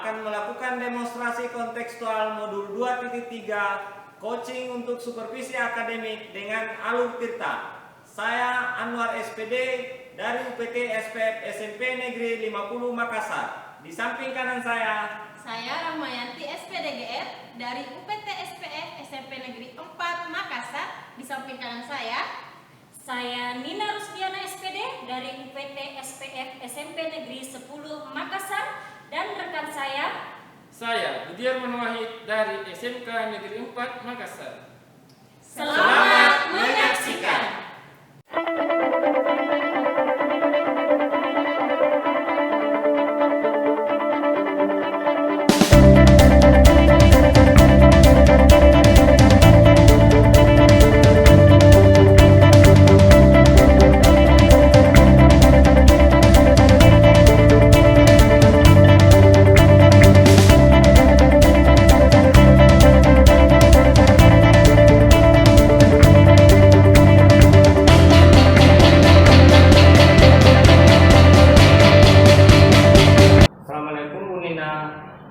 akan melakukan demonstrasi kontekstual modul 2.3 coaching untuk supervisi akademik dengan Alur Tirta. Saya Anwar SPD dari UPT SPF SMP Negeri 50 Makassar. Di samping kanan saya Rahmayanti SPDGR dari UPT SPF SMP Negeri 4 Makassar. Di samping kanan saya Nina Rusdiana SPD dari UPT SPF SMP Negeri 10 Makassar, dan rekan saya Budiar Wahid dari SMK Negeri 4 Makassar. Selamat menyaksikan.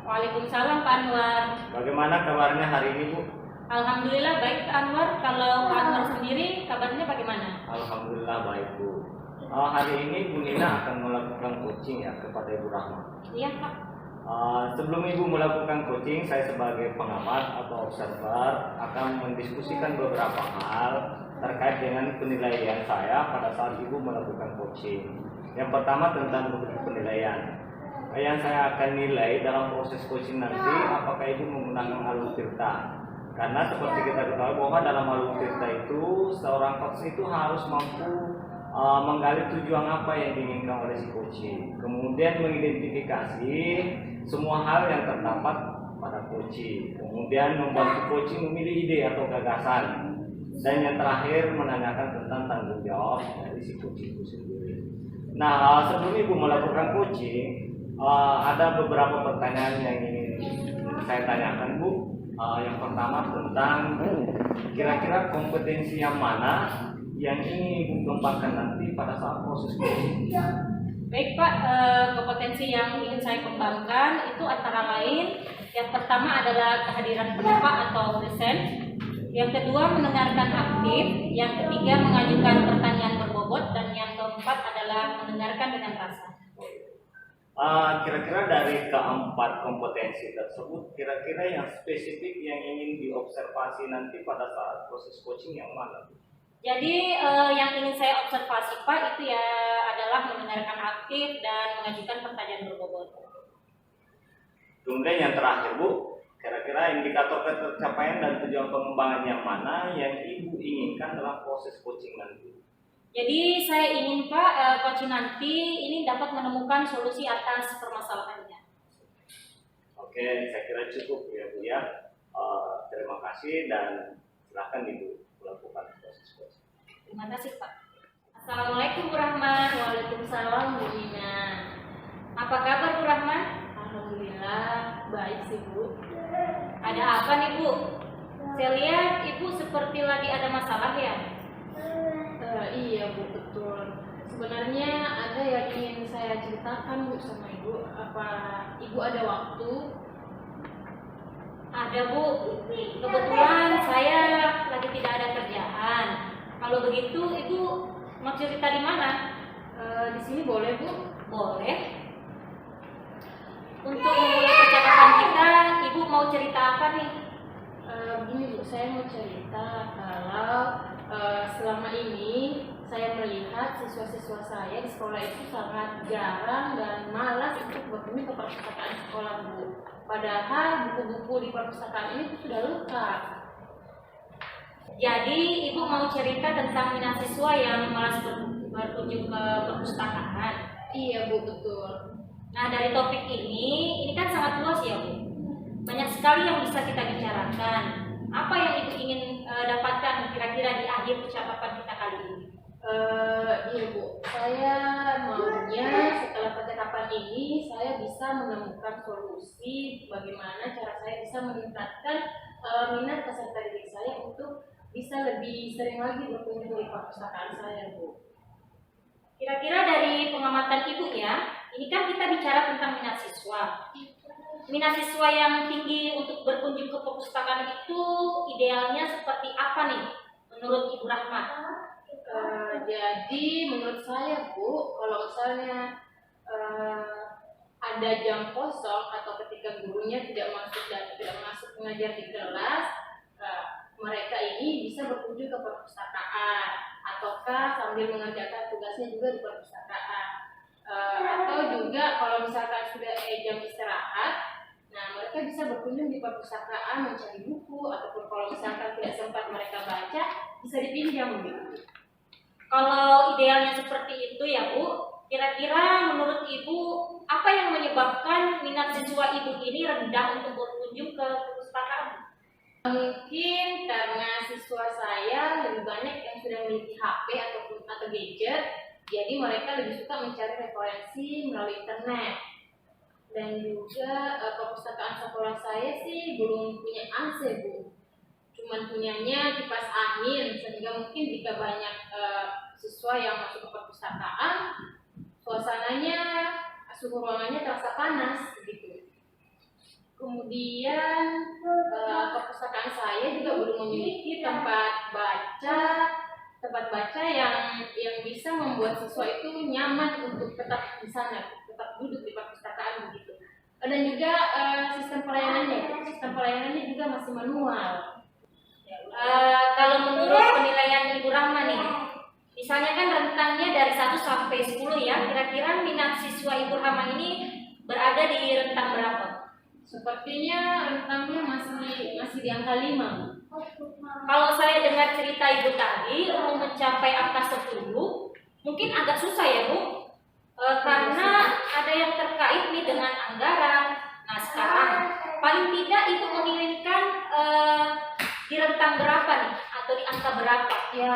Waalaikumsalam Pak Anwar. Bagaimana kabarnya hari ini, Bu? Alhamdulillah baik Pak Anwar. Kalau Pak Anwar sendiri kabarnya bagaimana? Alhamdulillah baik, Bu. Hari ini Bu Nina akan melakukan coaching ya kepada Ibu Rahma. Iya Pak. Sebelum Ibu melakukan coaching, saya sebagai pengamat atau observer akan mendiskusikan beberapa hal terkait dengan penilaian saya pada saat Ibu melakukan coaching. Yang pertama tentang penilaian. Yang saya akan nilai dalam proses coaching nanti apakah Ibu menggunakan Alur Tirta. Karena seperti kita ketahui bahwa dalam Alur Tirta itu seorang coach itu harus mampu menggali tujuan apa yang diinginkan oleh si coaching. Kemudian mengidentifikasi semua hal yang terdapat pada coaching. Kemudian membantu coaching memilih ide atau gagasan. Dan yang terakhir menanyakan tentang tanggung jawab dari si coaching itu sendiri. Nah, sebelum Ibu melakukan coaching, ada beberapa pertanyaan yang ingin saya tanyakan, Bu. Yang pertama tentang kira-kira kompetensi yang mana yang ingin Ibu kembangkan nanti pada saat proses coaching. Baik Pak, kompetensi yang ingin saya kembangkan itu antara lain yang pertama adalah kehadiran penyapa atau present, yang kedua mendengarkan aktif, yang ketiga mengajukan pertanyaan berbobot, dan yang keempat adalah mendengarkan dengan rasa. Kira-kira dari keempat kompetensi tersebut, kira-kira yang spesifik yang ingin diobservasi nanti pada saat proses coaching yang mana? Jadi yang ingin saya observasi Pak itu ya adalah mendengarkan aktif dan mengajukan pertanyaan berbobot. Kemudian yang terakhir, Bu, kira-kira indikator tercapaian dan tujuan pengembangan yang mana yang Ibu inginkan dalam proses coaching nanti? Jadi saya ingin Pak coaching nanti ini dapat menemukan solusi atas permasalahannya. Oke, saya kira cukup ya Bu ya. Terima kasih dan silakan Ibu melakukan proses coaching. Terima kasih Pak. Assalamualaikum Bu Rahman. Waalaikumsalam Bu Nina. Apa kabar Bu Rahman? Alhamdulillah baik sih Bu. Ada apa nih Bu? Saya lihat Ibu seperti lagi ada masalah ya? Iya Bu, betul. Sebenarnya ada yang ingin saya ceritakan Bu sama Ibu. Apa Ibu ada waktu? Ada Bu. Kebetulan saya lagi tidak ada kerjaan. Kalau begitu Ibu mau cerita di mana? Di sini boleh Bu? Boleh. Untuk memulai percakapan kita, Ibu mau cerita apa nih? Begini Bu, saya mau cerita kalau selama ini saya melihat siswa-siswa saya di sekolah itu sangat jarang dan malas untuk berkunjung ke perpustakaan sekolah Bu. Padahal buku-buku di perpustakaan ini sudah lengkap. Jadi Ibu mau cerita tentang minat siswa yang malas berkunjung ke perpustakaan? Iya Bu, betul. Nah dari topik ini kan sangat luas ya Bu. Banyak sekali yang bisa kita bicarakan. Apa yang Ibu ingin dapatkan kira-kira di akhir percakapan kita kali ini? Iya Bu, saya maunya setelah percakapan ini saya bisa menemukan solusi bagaimana cara saya bisa meningkatkan minat peserta didik saya untuk bisa lebih sering lagi berkunjung di perpustakaan saya Bu. Kira-kira dari pengamatan Ibu ya, ini kan kita bicara tentang minat siswa. minat siswa yang tinggi untuk berkunjung ke perpustakaan itu idealnya seperti apa nih menurut Ibu Rahma? Jadi menurut saya Bu, kalau misalnya ada jam kosong atau ketika gurunya tidak masuk mengajar di kelas, mereka ini bisa berkunjung ke perpustakaan ataukah sambil mengerjakan tugasnya juga di perpustakaan. Atau juga kalau misalkan sudah jam istirahat, nah mereka bisa berkunjung di perpustakaan mencari buku, ataupun kalau misalkan tidak sempat mereka baca bisa dipinjam gitu. Kalau idealnya seperti itu ya Bu, kira-kira menurut Ibu apa yang menyebabkan minat siswa Ibu ini rendah untuk berkunjung ke perpustakaan? Mungkin karena siswa saya lebih banyak yang sudah memiliki HP atau gadget, jadi mereka lebih suka mencari referensi melalui internet. Dan juga perpustakaan sekolah saya sih belum punya AC Bu, cuman punyanya kipas angin, sehingga mungkin jika banyak siswa yang masuk ke perpustakaan, suasananya, suhu ruangannya terasa panas gitu. Kemudian perpustakaan saya juga belum memiliki tempat baca yang bisa membuat siswa itu nyaman untuk tetap di sana, tetap duduk di perpustakaan begitu. Dan juga sistem pelayanannya juga masih manual. Kalau menurut penilaian Ibu Rahma nih, misalnya kan rentangnya dari 1 sampai 10 ya, kira-kira minat siswa Ibu Rahma ini berada di rentang berapa? Sepertinya rentangnya masih di angka 5. Kalau saya dengar cerita Ibu tadi mau mencapai angka 10, mungkin agak susah ya Bu, karena ada yang terkait nih dengan anggaran. Nah sekarang paling tidak Ibu menginginkan di rentang berapa nih, atau di angka berapa? Ya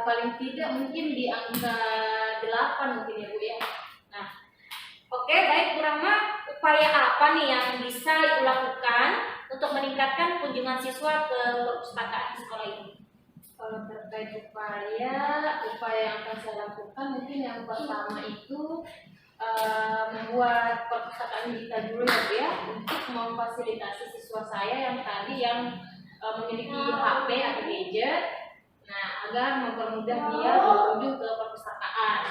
paling tidak mungkin di angka 8 mungkin ya Bu ya. Nah, oke, baik Bu Rahma, upaya apa nih yang bisa Ibu lakukan untuk meningkatkan kunjungan siswa ke perpustakaan di sekolah ini? Kalau terkait upaya yang akan saya lakukan, mungkin yang pertama itu membuat perpustakaan digital dulu ya Bu ya, untuk memfasilitasi siswa saya yang tadi yang memiliki HP atau gadget, nah agar mempermudah dia berkunjung ke perpustakaan.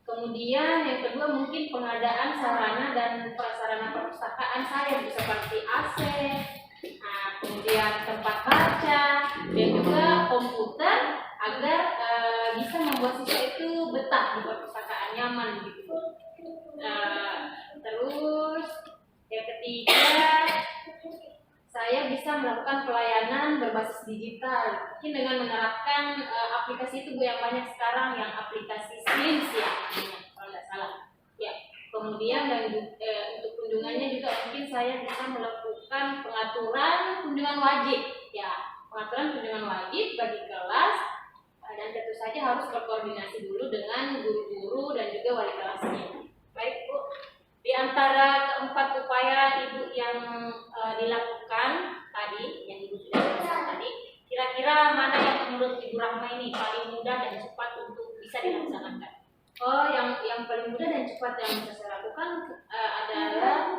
Kemudian yang kedua mungkin pengadaan sarana dan prasarana perpustakaan saya seperti AC, nah, kemudian tempat baca dan juga komputer agar bisa membuat siswa itu betah di perpustakaan, nyaman gitu. Terus yang ketiga, saya bisa melakukan pelayanan berbasis digital, mungkin dengan menerapkan aplikasi itu yang banyak sekarang, yang aplikasi Slims ya, kalau nggak salah. Ya. Kemudian dan untuk kunjungannya juga mungkin saya bisa melakukan pengaturan kunjungan wajib, ya, pengaturan kunjungan wajib bagi kelas, dan tentu saja harus berkoordinasi dulu dengan guru-guru dan juga wali kelasnya. Baik Bu, di antara keempat upaya Ibu yang dilakukan tadi, yang Ibu sudah jelaskan tadi, kira-kira mana yang menurut Ibu Rahma ini paling mudah dan cepat untuk bisa dilaksanakan? Yang paling mudah dan cepat yang bisa saya lakukan adalah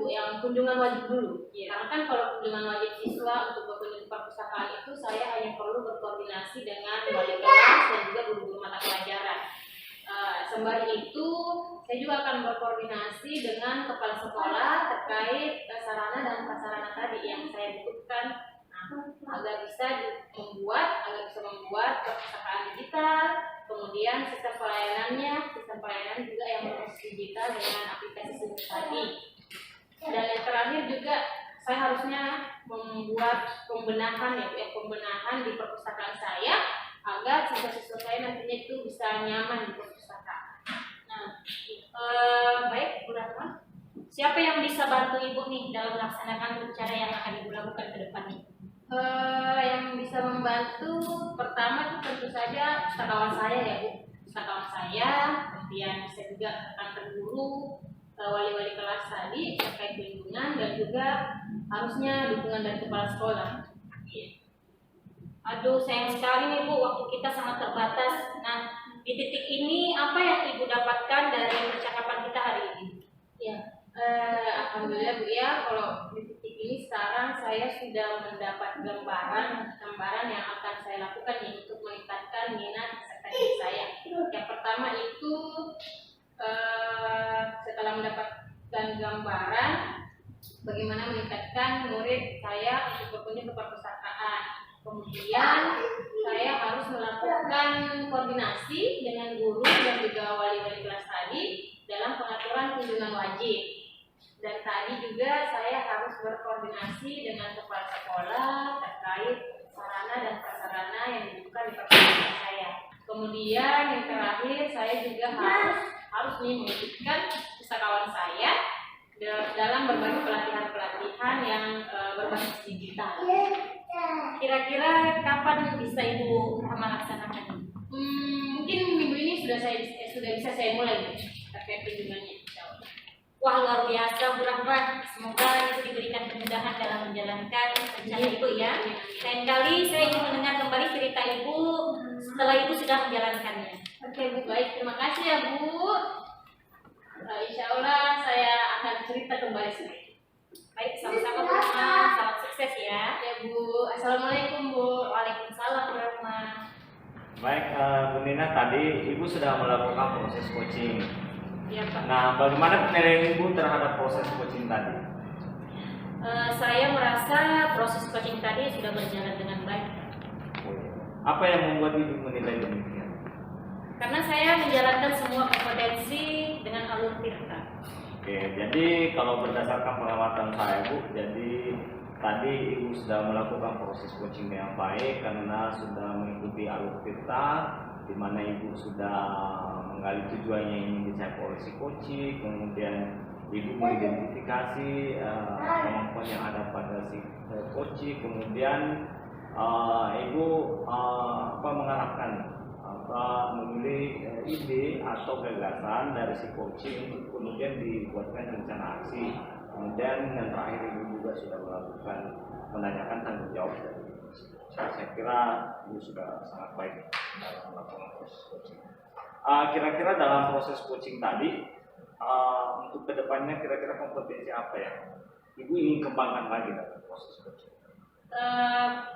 yang kunjungan wajib dulu. Karena kan kalau kunjungan wajib siswa untuk berkunjung ke perpustakaan itu saya hanya perlu berkoordinasi dengan wali kelas dan juga guru-guru mata pelajaran. Sembari itu, saya juga akan berkoordinasi dengan kepala sekolah terkait sarana dan prasarana tadi yang saya butuhkan, agar bisa membuat perpustakaan digital, kemudian sistem pelayanan juga yang berbasis digital dengan aplikasi Zoom tadi. Dan yang terakhir juga saya harusnya membuat pembenahan di perpustakaan saya, agar siswa-siswa saya nantinya itu bisa nyaman di perpustakaan. Nah, baik Bu Rahma, siapa yang bisa bantu Ibu nih dalam melaksanakan rencana yang akan Ibu lakukan ke depan nih? Yang bisa membantu pertama itu tentu saja pustakawan saya ya Bu, pustakawan saya, kemudian bisa juga rekan guru, wali-wali kelas tadi terkait lingkungan, dan juga harusnya dukungan dari kepala sekolah. Aduh, sayang sekali nih Bu, waktu kita sangat terbatas. Nah, di titik ini apa yang Ibu dapatkan dari percakapan kita hari ini? Ya, alhamdulillah Alhamdulillah Bu ya, kalau di titik ini sekarang saya sudah mendapat gambaran yang akan saya lakukan nih untuk meningkatkan minat peserta didik saya. Yang pertama itu setelah mendapatkan gambaran bagaimana meningkatkan murid saya untuk berkunjung ke perpustakaan. Kemudian saya harus melakukan koordinasi dengan guru dan juga wali-wali kelas tadi dalam pengaturan kunjungan wajib. Dan tadi juga saya harus berkoordinasi dengan kepala sekolah terkait sarana dan prasarana yang dibuka di perpustakaan saya. Kemudian yang terakhir saya juga harus mengikutkan pustakawan saya dalam berbagai pelatihan-pelatihan yang berbasis digital. Kira-kira kapan bisa Ibu melaksanakan? Mungkin minggu ini sudah bisa saya mulai terkait kunjungannya. Wah, luar biasa Bu Rahma. Semoga itu diberikan kemudahan dalam menjalankan rencana Ibu ya. Lain kali saya ingin mendengar kembali cerita Ibu setelah Ibu sudah menjalankannya. Oke Bu, baik, terima kasih ya Bu. Insya Allah saya akan cerita kembali sedikit. Baik, sama-sama Bu Rahma. Selamat sukses ya. Ya Bu, Assalamualaikum Bu. Waalaikumsalam Bu Rahma. Baik, Bu Nina, tadi Ibu sudah melakukan proses coaching. Ya Pak. Nah, bagaimana penilaian Ibu terhadap proses coaching tadi? Saya merasa proses coaching tadi sudah berjalan dengan baik. Apa yang membuat Ibu menilai demikian? Karena saya menjalankan semua kompetensi dengan alur tirta. Oke, jadi kalau berdasarkan pengamatan saya Bu, jadi tadi Ibu sudah melakukan proses coaching yang baik karena sudah mengikuti alur tirta, di mana Ibu sudah menggali tujuannya yang ingin dicapai oleh si coaching, kemudian Ibu mengidentifikasi kemampuan yang ada pada si coaching, kemudian Ibu mengarahkan memilih ide atau gagasan dari si coaching, kemudian dibuatkan rencana aksi, kemudian yang terakhir Ibu juga sudah melakukan menanyakan tanggung jawab dari saya kira Ibu sudah sangat baik dalam melakukan proses coaching. Kira-kira dalam proses coaching tadi untuk kedepannya kira-kira kompetensi apa ya Ibu ingin kembangkan lagi dalam proses coaching?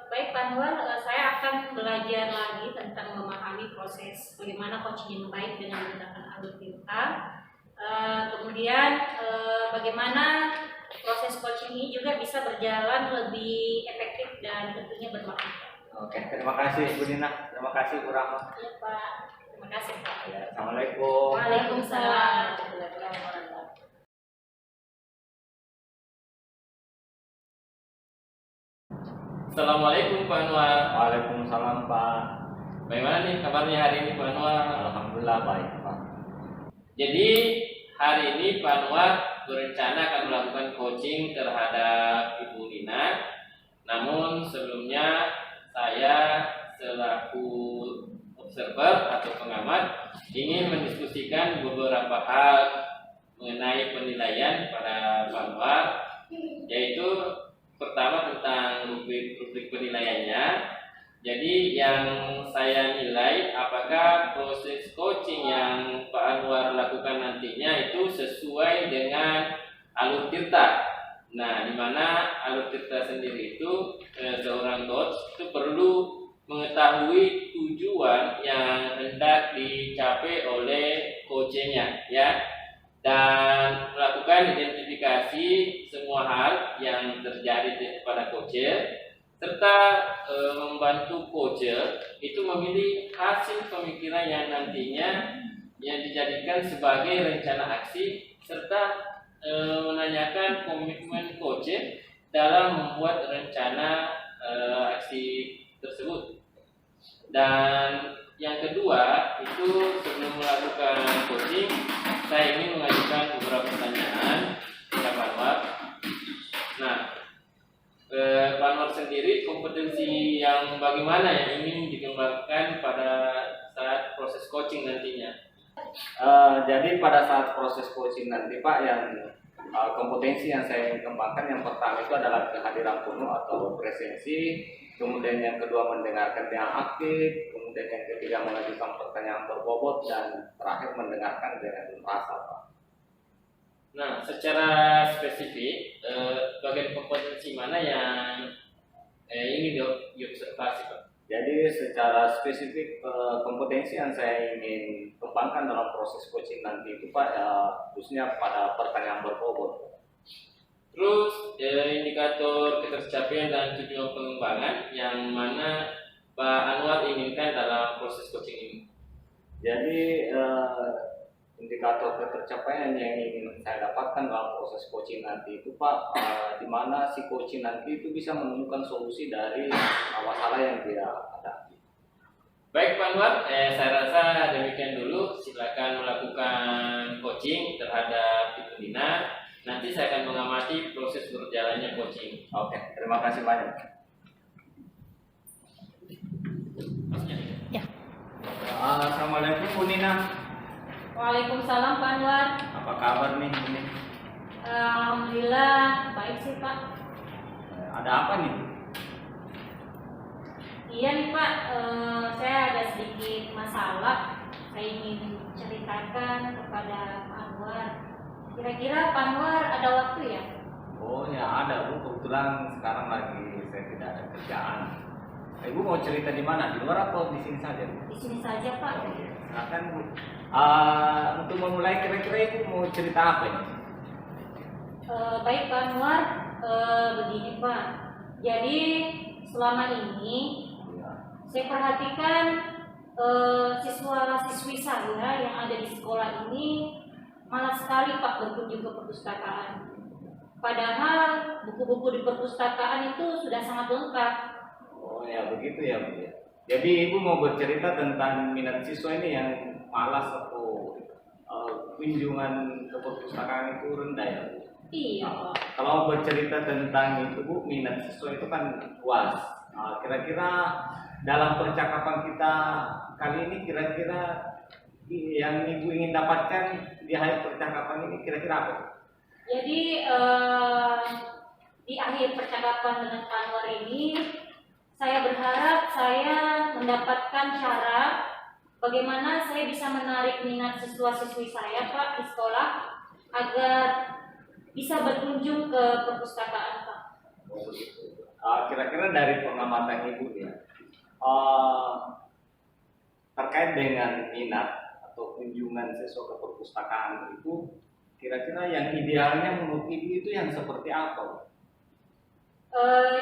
Baik Pak Anwar, saya akan belajar lagi tentang memahami proses bagaimana coaching yang baik dengan menggunakan alur tirta. Kemudian bagaimana proses coaching ini juga bisa berjalan lebih efektif dan tentunya bermanfaat. Oke, terima kasih Bu Nina, terima kasih Bu Rahma. Ya Pak, terima kasih Pak. Ya, Assalamualaikum. Waalaikumsalam. Assalamualaikum Pak Anwar. Waalaikumsalam Pak. Bagaimana nih kabarnya hari ini Pak Anwar? Alhamdulillah baik Pak. Jadi hari ini Pak Anwar berencana akan melakukan coaching terhadap Ibu Nina. Namun sebelumnya saya selaku observer atau pengamat ingin mendiskusikan beberapa hal mengenai penilaian pada Pak Anwar, yaitu pertama tentang rubrik penilaiannya. Jadi yang saya nilai apakah proses coaching yang Pak Anwar lakukan nantinya itu sesuai dengan alur tirta. Nah, di mana alur tirta sendiri itu seorang coach itu perlu mengetahui tujuan yang hendak dicapai oleh coachnya, ya, dan melakukan identifikasi semua hal yang terjadi pada coacher, serta membantu coacher itu memilih hasil pemikiran yang nantinya yang dijadikan sebagai rencana aksi, serta menanyakan komitmen coacher dalam membuat rencana aksi tersebut. Dan yang kedua itu sebelum melakukan coaching, saya ingin mengajukan beberapa pertanyaan kepada Pak Anwar. Nah, Pak Anwar sendiri kompetensi yang bagaimana yang ingin dikembangkan pada saat proses coaching nantinya? Jadi pada saat proses coaching nanti Pak, yang kompetensi yang saya kembangkan yang pertama itu adalah kehadiran penuh atau presensi, kemudian yang kedua mendengarkan dengan aktif, kemudian yang ketiga mengajukan pertanyaan berbobot, dan terakhir mendengarkan dengan rasa Pak. Nah, secara spesifik, bagian kompetensi mana yang ingin diobservasi, Pak? Jadi secara spesifik kompetensi yang saya ingin kembangkan dalam proses coaching nanti itu Pak, ya, khususnya pada pertanyaan berbobot. Terus indikator ketercapaian dan tujuan pengembangan yang mana Pak Anwar inginkan dalam proses coaching ini. Jadi indikator ketercapaian yang ingin saya dapatkan dalam proses coaching nanti itu Pak, di mana si coaching nanti itu bisa menemukan solusi dari masalah yang dia hadapi. Baik Pak Anwar, saya rasa demikian dulu. Silakan melakukan coaching terhadap Ibu Nina. Nanti saya akan mengamati proses berjalannya coaching. Oke, terima kasih banyak. Ya. Assalamualaikum Bu Nina. Waalaikumsalam Pak Anwar. Apa kabar nih ini? Alhamdulillah baik sih Pak. Ada apa nih? Iya nih Pak, saya ada sedikit masalah. Saya ingin ceritakan kepada Pak Anwar. Kira-kira Pak Anwar ada waktu ya? Oh ya ada Bu, kebetulan sekarang lagi saya tidak ada kerjaan. Ibu mau cerita di mana? Di luar atau di sini saja Bu? Di sini saja Pak. Oh, iya. Silakan Bu. Untuk memulai kira-kira Ibu mau cerita apa ini? Baik Pak Anwar, begini Pak. Jadi selama ini Ya. saya perhatikan siswa-siswi saya yang ada di sekolah ini malas sekali Pak berkunjung ke perpustakaan. Padahal buku-buku di perpustakaan itu sudah sangat lengkap. Oh ya begitu ya Bu ya. Jadi Ibu mau bercerita tentang minat siswa ini yang malas atau kunjungan ke perpustakaan itu rendah ya Bu? Iya Pak. Kalau bercerita tentang itu Bu, minat siswa itu kan luas. Kira-kira dalam percakapan kita kali ini kira-kira yang Ibu ingin dapatkan di akhir percakapan ini kira-kira apa? Jadi di akhir percakapan dengan Pak Anwar ini, saya berharap saya mendapatkan cara bagaimana saya bisa menarik minat siswa-siswi saya Pak di sekolah agar bisa berkunjung ke perpustakaan Pak. Oh, begitu. Kira-kira dari pengamatan Ibu ya, terkait dengan minat atau kunjungan siswa ke perpustakaan itu, kira-kira yang idealnya menurut Ibu itu yang seperti apa?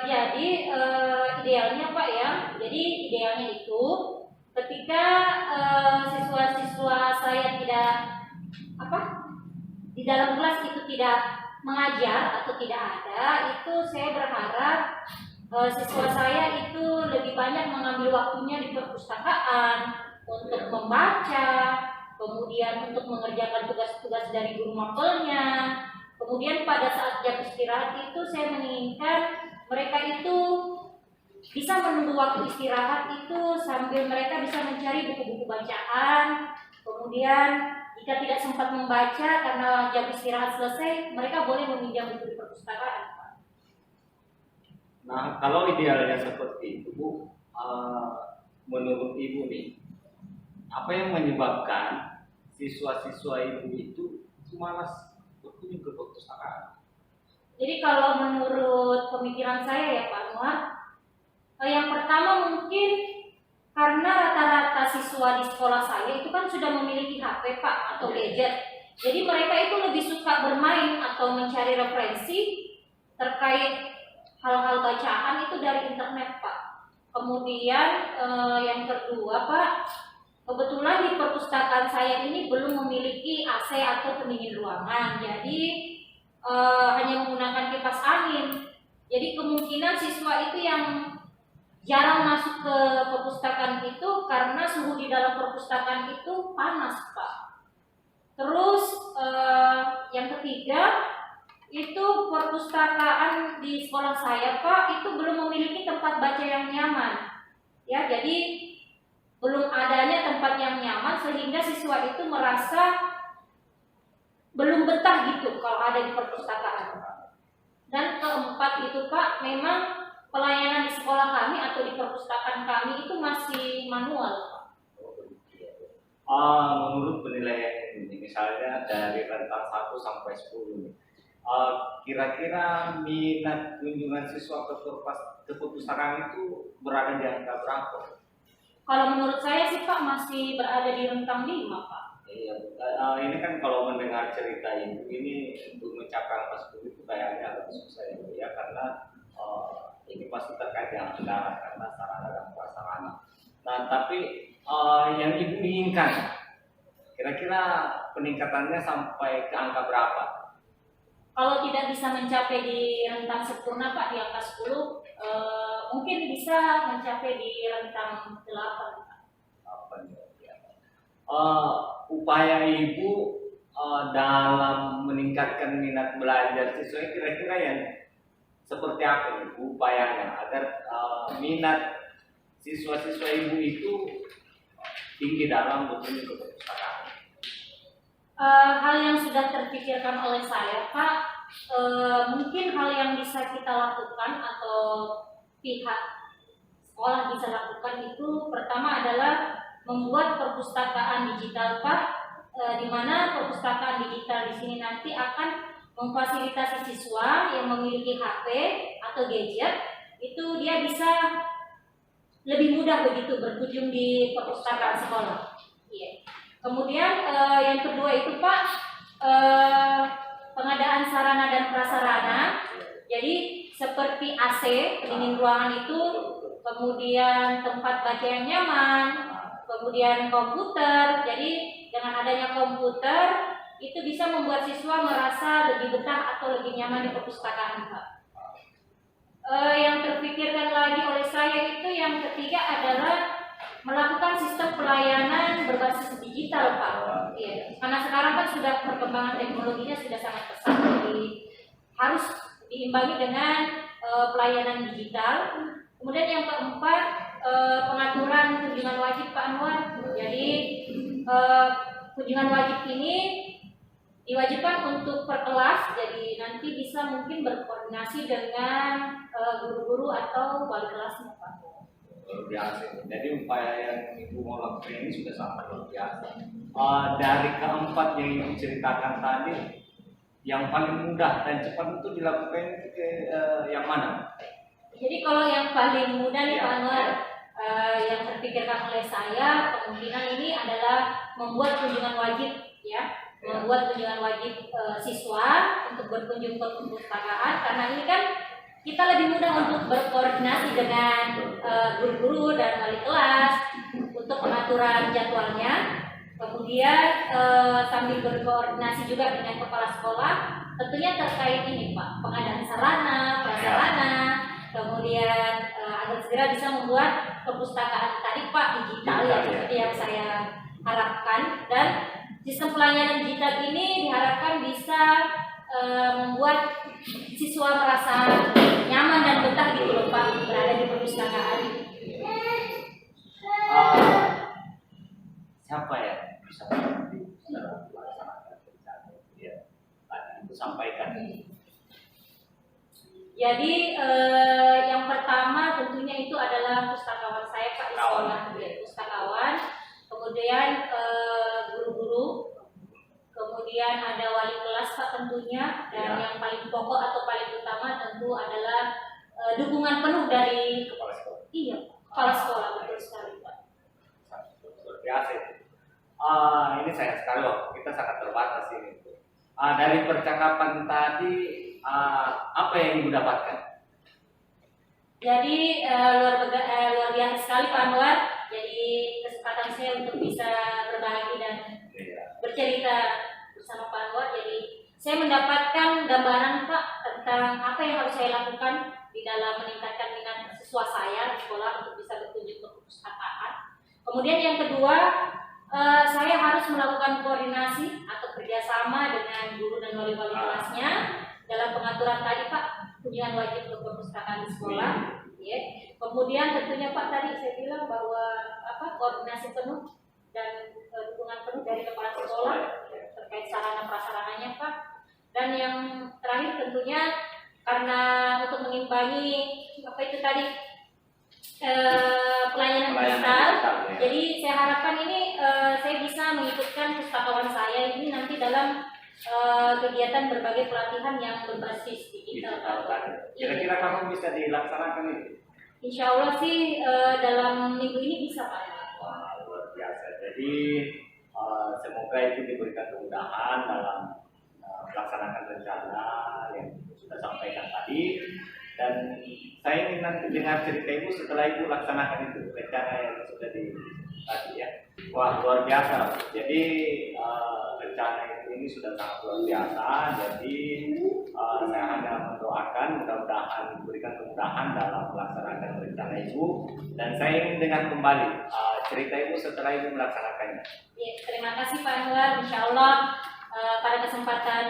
Jadi idealnya Pak ya, jadi idealnya itu ketika siswa-siswa saya tidak di dalam kelas itu tidak mengajar atau tidak ada, itu saya berharap siswa saya itu lebih banyak mengambil waktunya di perpustakaan untuk membaca, kemudian untuk mengerjakan tugas-tugas dari guru mapelnya. Kemudian pada saat jam istirahat itu saya menginginkan mereka itu bisa menunggu waktu istirahat itu sambil mereka bisa mencari buku-buku bacaan. Kemudian jika tidak sempat membaca karena jam istirahat selesai, mereka boleh meminjam buku di perpustakaan. Nah, kalau idealnya seperti itu Bu, menurut Ibu nih, apa yang menyebabkan siswa-siswa Ibu itu malas berkunjung ke perpustakaan? Jadi kalau menurut pemikiran saya ya Pak Anwar, yang pertama mungkin karena rata-rata siswa di sekolah saya itu kan sudah memiliki HP Pak atau gadget. Jadi mereka itu lebih suka bermain atau mencari referensi terkait hal-hal bacaan itu dari internet Pak. Kemudian yang kedua Pak, kebetulan di perpustakaan saya ini belum memiliki AC atau pendingin ruangan. Jadi hanya menggunakan kipas angin. Jadi kemungkinan siswa itu yang jarang masuk ke perpustakaan itu karena suhu di dalam perpustakaan itu panas Pak. Terus yang ketiga itu perpustakaan di sekolah saya Pak itu belum memiliki tempat baca yang nyaman. Ya, jadi belum adanya tempat yang nyaman sehingga siswa itu merasa belum betah gitu kalau ada di perpustakaan. Dan keempat itu Pak, memang pelayanan di sekolah kami atau di perpustakaan kami itu masih manual Pak. Menurut penilaian ini, misalnya dari rentang 1 sampai 10 nih, kira-kira minat kunjungan siswa ke perpustakaan itu berada di angka berapa? Kalau menurut saya sih Pak masih berada di rentang 5 Pak. Iya, ini kan kalau mendengar cerita ini untuk mencapai angka 10 itu kayaknya agak susah ya, karena ini pasti terkait dengan anggaran karena sarana dan prasarana. Nah, tapi yang ibu inginkan, kira-kira peningkatannya sampai ke angka berapa? Kalau tidak bisa mencapai di rentang sempurna Pak di angka 10, mungkin bisa mencapai di rentang 8 Pak. Apa ya? Upaya ibu dalam meningkatkan minat belajar siswa kira-kira yang seperti apa nih upayanya agar minat siswa-siswa ibu itu tinggi dalam berkunjung ke perpustakaan? Hal yang sudah terpikirkan oleh saya Pak, mungkin hal yang bisa kita lakukan atau pihak sekolah bisa lakukan itu pertama adalah membuat perpustakaan digital Pak, di mana perpustakaan digital di sini nanti akan memfasilitasi siswa yang memiliki HP atau gadget itu dia bisa lebih mudah begitu berkunjung di perpustakaan sekolah. Iya. Kemudian yang kedua itu Pak, pengadaan sarana dan prasarana. Jadi seperti AC, pendingin ruangan itu, kemudian tempat baca yang nyaman, kemudian komputer. Jadi dengan adanya komputer itu bisa membuat siswa merasa lebih betah atau lebih nyaman di perpustakaan Pak. Yang terpikirkan lagi oleh saya itu yang ketiga adalah melakukan sistem pelayanan berbasis digital Pak. Iya. Karena sekarang kan sudah perkembangan teknologinya sudah sangat pesat, jadi harus diimbangi dengan pelayanan digital. Kemudian yang keempat, pengaturan kunjungan wajib Pak Anwar. Jadi kunjungan wajib ini diwajibkan untuk per kelas, jadi nanti bisa mungkin berkoordinasi dengan guru-guru atau wali kelasnya Pak. Luar biasa. Jadi upaya yang ibu mau lakukan ini sudah sangat luar biasa. Dari keempat yang ibu ceritakan tadi, yang paling mudah dan cepat itu dilakukan itu yang mana? Jadi kalau yang paling mudah nih Pak Anwar, yang terpikirkan oleh saya kemungkinan ini adalah membuat kunjungan wajib ya. Membuat kunjungan wajib siswa untuk berkunjung ke perpustakaan, karena ini kan kita lebih mudah untuk berkoordinasi dengan guru-guru dan wali kelas untuk pengaturan jadwalnya. Kemudian sambil berkoordinasi juga dengan kepala sekolah, tentunya terkait ini Pak, pengadaan sarana, prasarana, kemudian agar segera bisa membuat perpustakaan tadi Pak digital ya, seperti yang saya harapkan. Dan sistem pelayanan digital ini diharapkan bisa membuat siswa merasa nyaman dan betah gitu loh Pak berada di perpustakaan. Siapa ya bisa melaksanakan ya, tadi itu sampaikan. Jadi yang pertama tentunya itu adalah pustakawan saya Pak di sekolah, pustakawan. Kemudian guru-guru, kemudian ada wali kelas Pak tentunya, dan yang paling pokok atau paling utama tentu adalah dukungan penuh dari Kepala sekolah. Iya, kepala sekolah, betul sekali Pak. Luar biasa. Ini sayang sekali loh, kita sangat terbatas ini. Dari percakapan tadi, apa yang ibu dapatkan? Jadi luar biasa sekali Pak Anwar. Jadi kesempatan saya untuk bisa berbagi dan bercerita bersama Pak Anwar. Jadi saya mendapatkan gambaran Pak tentang apa yang harus saya lakukan di dalam meningkatkan minat siswa saya di sekolah untuk bisa berkunjung ke perpustakaan. Kemudian yang kedua, saya harus melakukan koordinasi atau kerjasama dengan guru dan wali-wali kelasnya dalam pengaturan tadi Pak, kunjungan wajib ke perpustakaan di sekolah. Ya. Kemudian tentunya Pak tadi saya bilang bahwa koordinasi penuh dan dukungan penuh dari kepala sekolah terkait sarana prasarananya Pak. Dan yang terakhir tentunya karena untuk mengimbangi apa itu tadi pelayanan digital, jadi saya harapkan ini saya bisa bisa mengikutkan pustakawan saya ini nanti dalam kegiatan berbagai pelatihan yang berbasis digital. Kira-kira kapan bisa dilaksanakan itu? Insya Allah sih dalam minggu ini bisa Pak. Wah, luar biasa. Jadi semoga itu diberikan kemudahan dalam melaksanakan rencana yang sudah sampaikan tadi. Dan saya ingin nanti dengar cerita Ibu setelah Ibu laksanakan itu rencana yang sudah tadi ya. Wah, luar biasa. Jadi rencana ini sudah sangat luar biasa. Jadi saya hanya mendoakan mudah-mudahan diberikan kemudahan dalam melaksanakan rencana Ibu. Dan saya ingin dengar kembali cerita Ibu setelah Ibu melaksanakannya. Ya, terima kasih Pak Anwar. Insya Allah pada kesempatan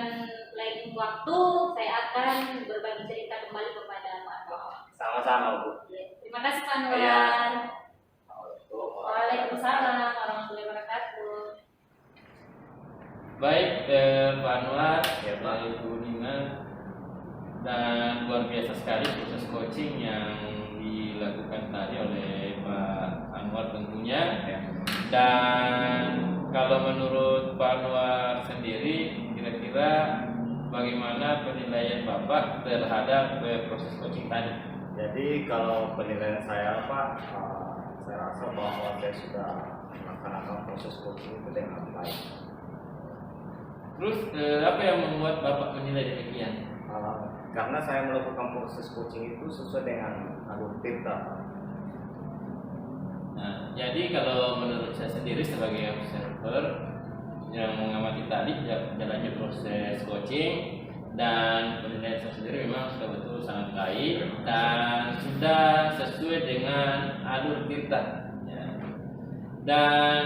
lain waktu saya akan berbagi cerita kembali kepada Pak Anwar. Sama-sama Bu. Ya, terima kasih Pak Anwar. Ya. Waalaikumsalam warahmatullahi wabarakatuh. Baik, Pak Anwar, Pak Ibu Nina, dan luar biasa sekali proses coaching yang dilakukan tadi oleh Pak Anwar tentunya. Dan kalau menurut Pak Anwar sendiri, kira-kira bagaimana penilaian Bapak terhadap proses coaching tadi? Jadi kalau penilaian saya Pak, saya rasa bahwa saya sudah melaksanakan proses coaching itu dengan baik. Terus apa yang membuat Bapak menilai demikian? Karena saya melakukan proses coaching itu sesuai dengan alur tirta. Nah, jadi kalau menurut saya sendiri sebagai observer yang mengamati tadi jalannya proses coaching, dan penilaian saya sendiri memang sudah betul sangat baik dan sudah sesuai dengan alur tirta. Ya. Dan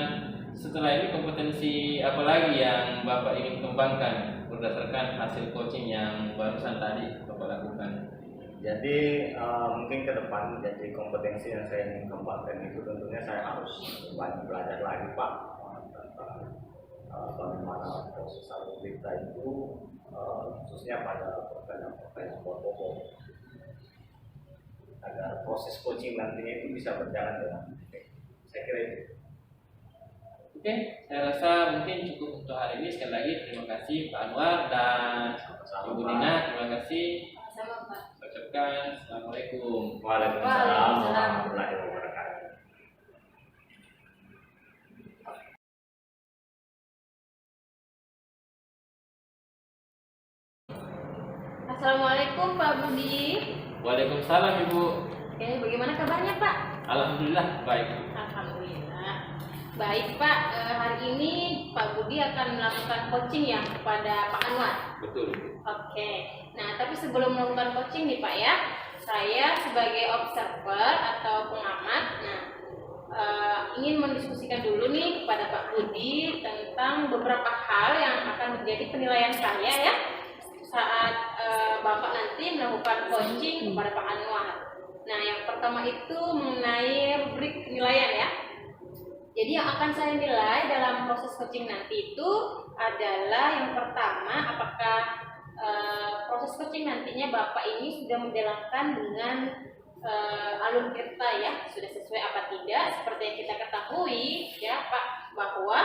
setelah ini kompetensi apa lagi yang Bapak ingin kembangkan berdasarkan hasil coaching yang barusan tadi Bapak lakukan? Jadi mungkin ke depan jadi kompetensi yang saya ingin kembangkan itu tentunya saya harus banyak belajar lagi Pak tentang bagaimana proses alur tirta itu khususnya pada pertanyaan-pertanyaan pokok agar proses coaching nantinya itu bisa berjalan dengan baik. Saya kira itu. Oke, saya rasa mungkin cukup untuk hari ini. Sekali lagi terima kasih Pak Anwar dan Ibu Dina, terima kasih. Sama Pak. Saya ucapkan Assalamualaikum. Waalaikumsalam warahmatullahi wabarakatuh. Assalamualaikum Pak Budi. Waalaikumsalam Ibu. Oke, bagaimana kabarnya Pak? Alhamdulillah baik. Alhamdulillah. Baik Pak, hari ini Pak Budi akan melakukan coaching ya kepada Pak Anwar. Betul. Oke. Nah, tapi sebelum melakukan coaching nih Pak ya, saya sebagai observer atau pengamat, ingin mendiskusikan dulu nih kepada Pak Budi tentang beberapa hal yang akan menjadi penilaian saya ya saat Bapak nanti melakukan coaching kepada Pak Anwar. Nah, yang pertama itu mengenai rubrik penilaian ya. Jadi yang akan saya nilai dalam proses coaching nanti itu adalah yang pertama, apakah proses coaching nantinya Bapak ini sudah menjalankan dengan alur tirta ya, sudah sesuai apa tidak. Seperti yang kita ketahui ya Pak, bahwa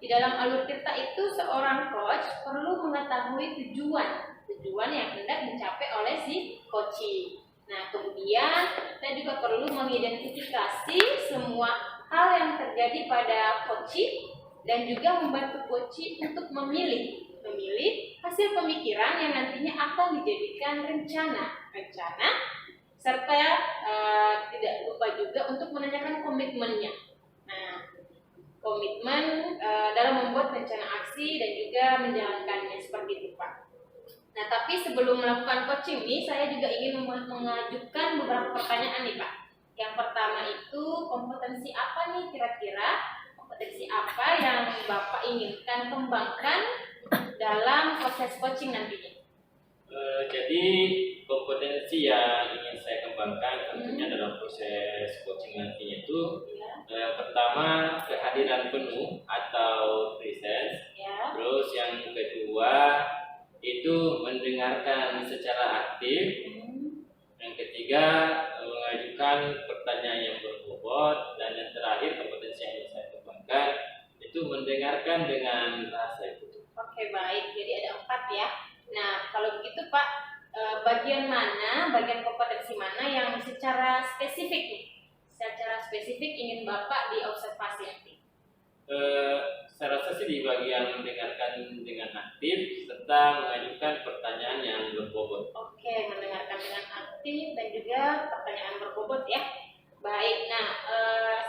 di dalam alur tirta itu seorang coach perlu mengetahui tujuan yang hendak dicapai oleh si coaching. Nah, kemudian kita juga perlu mengidentifikasi semua hal yang terjadi pada coaching dan juga membantu coaching untuk memilih hasil pemikiran yang nantinya akan dijadikan rencana serta tidak lupa juga untuk menanyakan komitmennya. Nah, komitmen dalam membuat rencana aksi dan juga menjalankannya seperti itu Pak. Nah, tapi sebelum melakukan coaching nih, saya juga ingin mengajukan beberapa pertanyaan nih Pak. Yang pertama itu kompetensi apa nih kira-kira? Kompetensi apa yang Bapak inginkan kembangkan dalam proses coaching nantinya? Jadi kompetensi yang ingin saya kembangkan tentunya dalam proses coaching nantinya itu pertama kehadiran penuh atau presence, terus yang kedua itu mendengarkan secara aktif, yang ketiga mengajukan pertanyaan yang berbobot, dan yang terakhir kompetensi yang ingin saya kembangkan itu itu mendengarkan dengan rasa itu. Oke, baik. Jadi ada 4 ya. Nah, kalau begitu Pak, bagian kompetensi mana yang secara spesifik nih? Secara spesifik ingin Bapak diobservasi nanti. Saya rasa sih di bagian mendengarkan dengan aktif serta mengajukan pertanyaan yang berbobot. Oke, mendengarkan dengan aktif dan juga pertanyaan berbobot ya. Baik, nah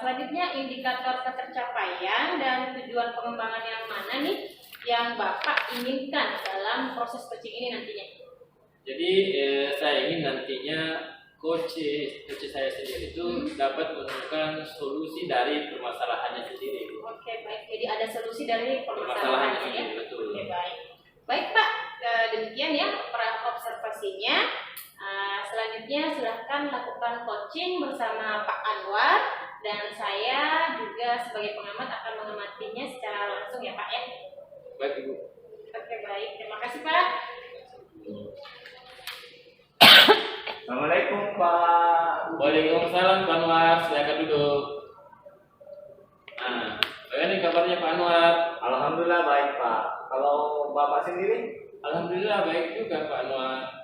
selanjutnya indikator ketercapaian dan tujuan pengembangan yang mana nih yang Bapak inginkan dalam proses coaching ini nantinya? Jadi saya ingin nantinya coach saya sendiri itu dapat menemukan solusi dari permasalahannya sendiri. Oke, baik. Jadi ada solusi dari Permasalahannya permasalahannya ya. sendiri, betul. Oke, baik. Baik Pak, demikian ya observasinya. Selanjutnya silahkan lakukan coaching bersama Pak Anwar dan saya juga sebagai pengamat akan mengamatinya secara langsung ya Pak ya. Baik Ibu. Oke, baik. Terima kasih Pak. Assalamualaikum Pak. Waalaikumsalam Pak Anwar, silakan duduk. Nah, bagaimana nih kabarnya Pak Anwar? Alhamdulillah baik Pak. Kalau Bapak sendiri? Alhamdulillah baik juga Pak Anwar.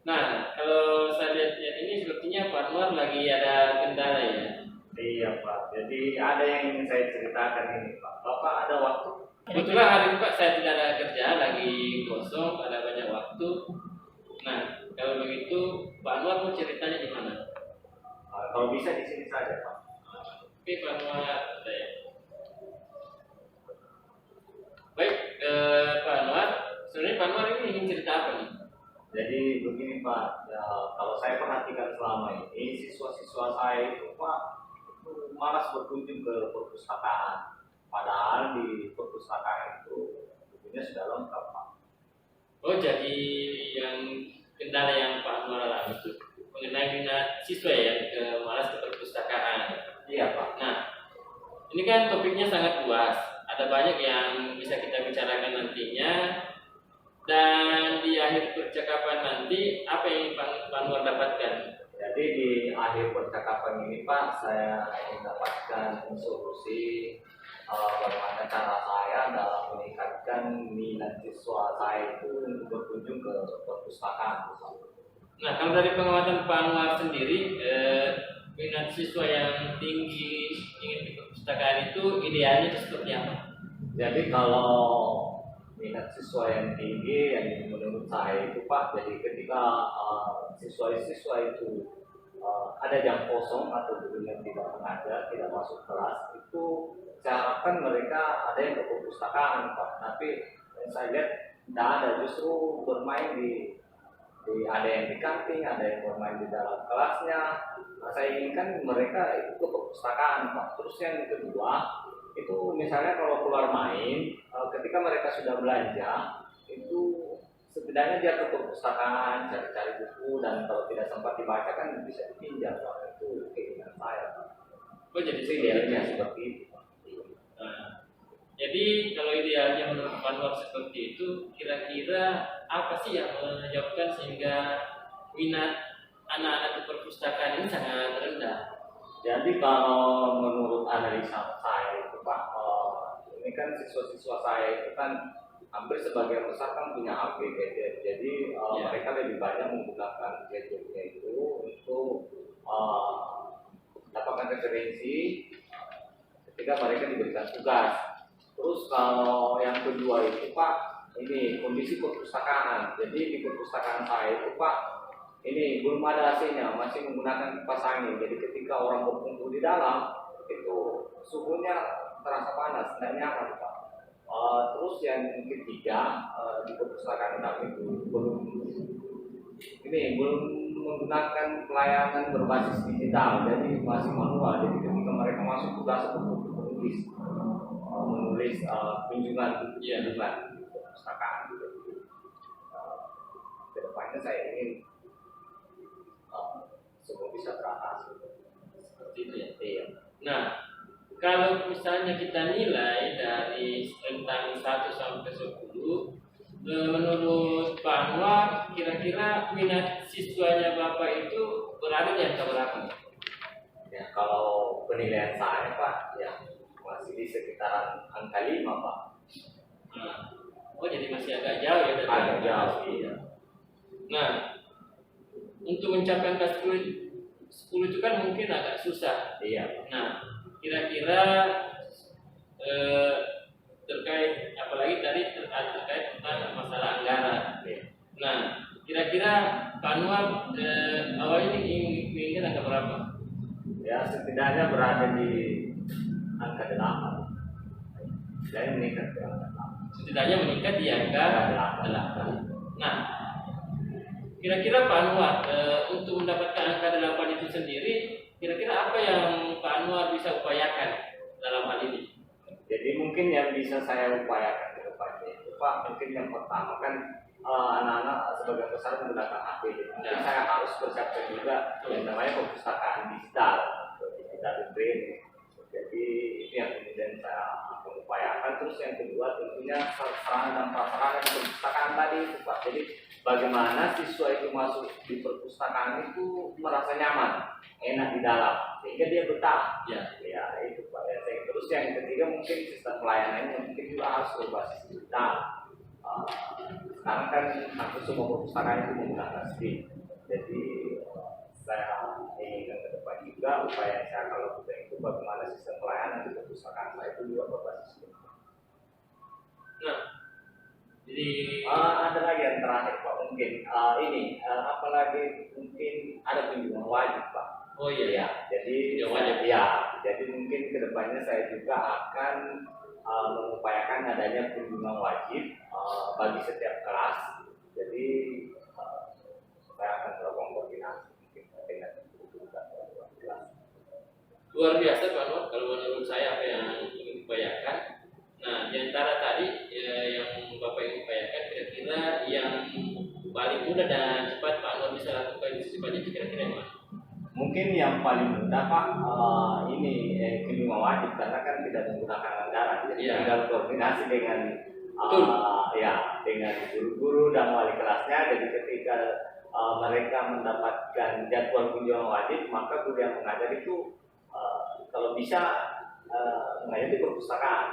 Nah, kalau saya lihat ini sepertinya Pak Anwar lagi ada kendala ya. Iya Pak. Jadi ada yang ingin saya ceritakan ini Pak. Bapak ada waktu? Kebetulan hari ini Pak saya tidak ada kerja, lagi kosong, ada banyak waktu. Nah, kalau begitu Pak Anwar mau ceritanya di mana? Kalau bisa di sini saja Pak. Oke Pak Anwar, ada ya. Baik, Pak Anwar, sebenarnya Pak Anwar ini ingin cerita apa nih? Jadi begini Pak, ya, kalau saya perhatikan selama ini siswa-siswa saya itu Pak itu malas berkunjung ke perpustakaan. Padahal di perpustakaan itu bukunya sudah lengkap Pak. Oh, jadi yang kendala yang Pak Anwar alami itu mengenai minat siswa yang malas ke perpustakaan. Iya Pak. Nah, ini kan topiknya sangat luas. Ada banyak yang bisa kita bicarakan nantinya. Dan di akhir percakapan nanti, apa yang Pak Anwar dapatkan? Jadi di akhir percakapan ini Pak, saya mendapatkan solusi bagaimana cara saya dalam meningkatkan minat siswa saya itu untuk berkunjung ke perpustakaan. Nah, kalau dari pengamatan Pak Anwar sendiri, minat siswa yang tinggi ingin ke perpustakaan itu idealnya itu seperti apa? Jadi kalau minat siswa yang tinggi yang menurut saya itu Pak, jadi ketika siswa-siswa itu ada jam kosong atau gurunya tidak mengajar, tidak masuk kelas, itu saya harapkan mereka ada yang ke perpustakaan Pak. Tapi yang saya lihat tidak ada, justru bermain di ada yang di kantin, ada yang bermain di dalam kelasnya. Nah, saya inginkan mereka itu ke perpustakaan Pak. Terus yang kedua itu misalnya kalau keluar main, ketika mereka sudah belanja itu setidaknya dia ke perpustakaan cari-cari buku, dan kalau tidak sempat dibaca kan bisa dipinjam Pak. Itu keinginan saya Pak. Oh, jadi Idealnya seperti itu Pak. Nah, jadi kalau idealnya menurut Pak Anwar seperti itu, kira-kira apa sih yang menyebabkan sehingga minat anak-anak di perpustakaan ini sangat rendah? Jadi kalau menurut analisa saya itu Pak, ini kan siswa-siswa saya itu kan hampir sebagian besar kan punya HP gadget. Jadi mereka lebih banyak menggunakan gadgetnya itu untuk mendapatkan referensi ketika mereka diberikan tugas. Terus kalau yang kedua itu Pak, ini kondisi perpustakaan. Jadi di perpustakaan saya itu Pak, ini belum ada AC-nya, masih menggunakan kipas angin. Jadi ketika orang berkumpul di dalam itu suhunya terasa panas, tidak nyaman Pak. Terus yang ketiga di perpustakaan kami itu belum menggunakan pelayanan berbasis digital, jadi masih manual. Jadi ketika mereka masuk tugas untuk menulis kunjungan di perpustakaan. Kedepannya saya ingin semua bisa teratasi Seperti itu ya. Iya. Nah, kalau misalnya kita nilai dari tentang 1 sampai 10, menurut Pak Anwar, kira-kira minat siswanya Bapak itu berada di angka berapa? Ya, kalau penilaian saya Pak, ya masih di sekitaran angka 5 Pak. Nah, oh jadi masih agak jauh ya dari Agak angka jauh, pasti. iya. Nah, untuk mencapai angka 10 itu kan mungkin agak susah. Iya. Nah, kira-kira terkait apalagi tadi terkait tentang masalah anggaran. Nah, kira-kira Pak Anwar awal ini ingin angka berapa? Ya setidaknya berada di angka 8. Saya meningkat ke angka 8. Setidaknya meningkat di angka 8. Nah, kira-kira Pak Anwar untuk mendapatkan angka 8 itu sendiri, kira-kira apa yang Pak Anwar bisa upayakan dalam hal ini? Jadi mungkin yang bisa saya upayakan ke depannya itu Pak, mungkin yang pertama kan anak-anak sebagian besar menggunakan HP. Jadi Ya. saya harus persiapkan juga yang namanya perpustakaan digital training. Jadi itu yang kemudian saya akan upayakan. Terus yang kedua tentunya sarana dan prasarana di perpustakaan tadi itu Pak. Jadi bagaimana siswa itu masuk di perpustakaan itu merasa nyaman, enak di dalam, sehingga dia betah. Ya. Ya itu Pak. Ya, terus yang ketiga mungkin sistem pelayanannya mungkin juga harus berbasis digital. Sekarang kan hampir semua perpustakaan itu menggunakan STIM. Jadi saya inginkan ke depan juga upaya yang saya akan lakukan itu bagaimana sistem pelayanan di perpustakaan saya itu juga berbasis digital. Nah, jadi Ada lagi yang terakhir Pak mungkin ini apalagi mungkin ada kunjungan wajib Pak. oh iya, Ya, jadi Ya, wajib. jadi mungkin kedepannya saya juga akan mengupayakan adanya kunjungan wajib bagi setiap kelas. Jadi saya akan melakukan koordinasi mungkin dengan guru dan orang kelas. luar biasa Pak Anwar kalau menurut saya apa yang ingin diupayakan. Nah, di antara tadi yang Bapak ingin upayakan, kira-kira yang paling mudah dan cepat Pak Anwar bisa lakukan secepatnya itu kira-kira yang mana? Mungkin yang paling mudah Pak ini kunjungan wajib karena kan tidak menggunakan anggaran. Jadi Iya. tinggal koordinasi dengan Betul. ya dengan guru-guru dan wali kelasnya. Jadi ketika mereka mendapatkan jadwal kunjungan wajib, maka guru yang mengajar itu kalau bisa mengajar di perpustakaan.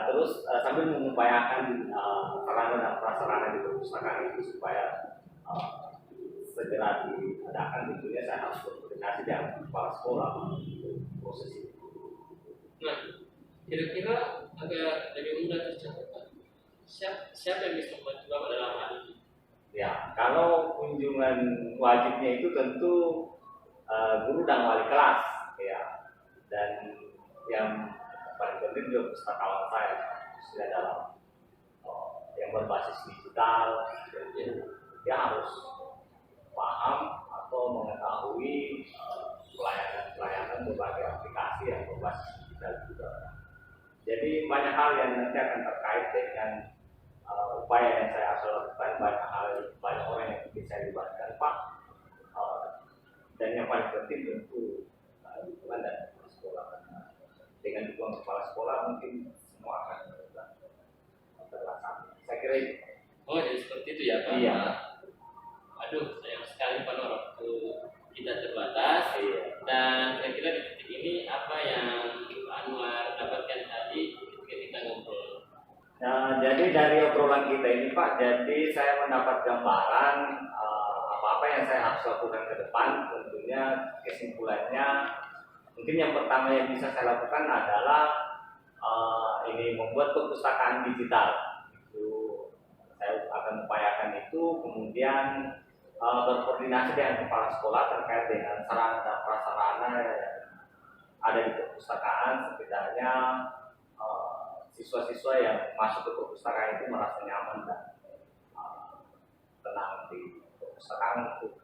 Terus sambil mengupayakan sarana dan prasarana di perpustakaan itu supaya segera diadakan. Tentunya saya harus berkoordinasi dengan kepala sekolah untuk proses itu. Nah, kira-kira agak lebih mudah tercapai Pak. Siapa yang bisa membantu Bapak dalam hal ini? Ya, kalau kunjungan wajibnya itu tentu guru dan wali kelas, ya, dan yang paling penting juga pustakawan saya, khususnya dalam yang berbasis digital. Jadi dia harus paham atau mengetahui pelayanan berbagai aplikasi yang berbasis digital juga. Jadi banyak hal yang nanti akan terkait dengan upaya yang saya akan lakukan, banyak orang yang mungkin saya libatkan Pak. Dan yang paling penting tentu dukungan dari kepala sekolah. Dengan dukungan kepala sekolah mungkin semua akan terlaksana. Saya kira itu. Oh, jadi seperti itu ya Pak? Iya. Aduh, sayang sekali Pak Anwar waktu kita terbatas. Iya. Dan kira-kira di titik ini apa yang Pak Anwar dapatkan tadi ketika kita ngobrol? Nah, jadi dari obrolan kita ini Pak, jadi saya mendapat gambaran apa-apa yang saya harus lakukan ke depan. Tentunya kesimpulannya mungkin yang pertama yang bisa saya lakukan adalah ini membuat perpustakaan digital. Itu saya akan upayakan itu, kemudian berkoordinasi dengan kepala sekolah terkait dengan sarana dan prasarana yang ada di perpustakaan. Setidaknya siswa-siswa yang masuk ke perpustakaan itu merasa nyaman dan tenang di perpustakaan untuk